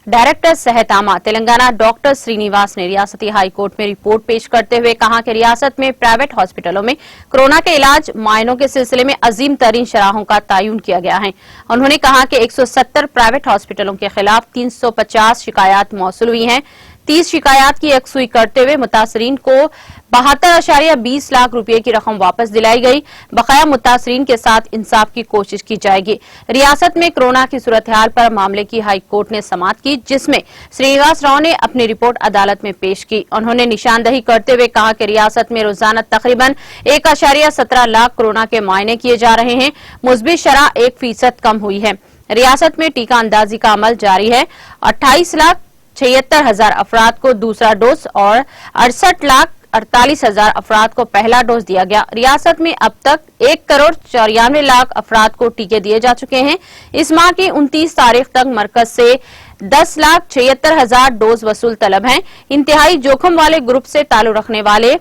Director सहतामा Telangana doctor Srinivas ने रियासती high court में रिपोर्ट पेश करते हुए कहा कि रियासत में प्राइवेट हॉस्पिटलों में कोरोना के इलाज मायनों के सिलसिले में अजीम तरीन शराहों का तयन किया गया है। उन्होंने कहा कि 170 प्राइवेट हॉस्पिटलों के खिलाफ 350 शिकायत मौसूल हुई हैं। 30 शिकायत की यकसुई करते हुए मुतासरीन को 72.20 लाख रुपए की रकम वापस दिलाई गई। बकाया मुतासरीन के साथ इंसाफ की कोशिश की जाएगी। रियासत में कोरोना की सूरत हाल पर मामले की हाई कोर्ट ने समाअत की, जिसमें श्रीनिवास राव ने अपनी रिपोर्ट अदालत में पेश की। उन्होंने निशानदही करते हुए कहा कि रियासत में रोजाना तकरीबन 1.17 लाख कोरोना के मायने किए जा रहे हैं। मुस्बित शरह 1% कम हुई है। रियासत में टीका अंदाजी का अमल जारी है। 28,76,000 अफराद को दूसरा डोज और 68,48,000 अफराद को पहला डोज दिया गया। रियासत में अब तक 1,94,00,000 अफराद को टीके दिए जा चुके हैं। इस माह की 29 तारीख तक मरकज से 10,76,000 डोज वसूल तलब हैं। इंतहाई जोखिम वाले ग्रुप से ताल्लुक रखने वाले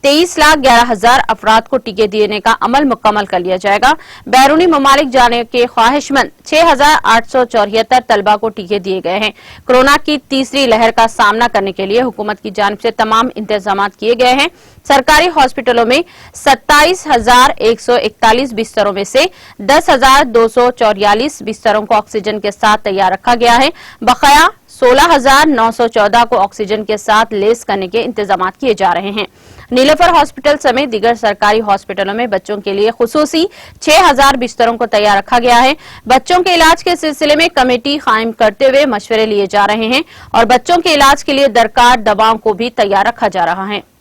23,11,000 अफराद को टीके देने का अमल मुकम्मल कर लिया जाएगा। बैरूनी ममालिक जाने के ख्वाहिशमंद 6,874 तलबा को टीके दिए गए हैं। कोरोना की तीसरी लहर का सामना करने के लिए हुकूमत की जानिब से तमाम इंतजाम किए गए हैं। सरकारी हॉस्पिटलों में 27,141 बिस्तरों में से 10,244 बिस्तरों को ऑक्सीजन के साथ तैयार रखा गया है। बकाया 16,914 को ऑक्सीजन के साथ लेस करने के इंतजाम किए जा रहे हैं। नीलोफर हॉस्पिटल समेत दीगर सरकारी हॉस्पिटलों में बच्चों के लिए खुसूसी 6,000 बिस्तरों को तैयार रखा गया है। बच्चों के इलाज के सिलसिले में कमेटी कायम करते हुए मशवरे लिए जा रहे हैं और बच्चों के इलाज के लिए दरकार दवाओं को भी तैयार रखा जा रहा है।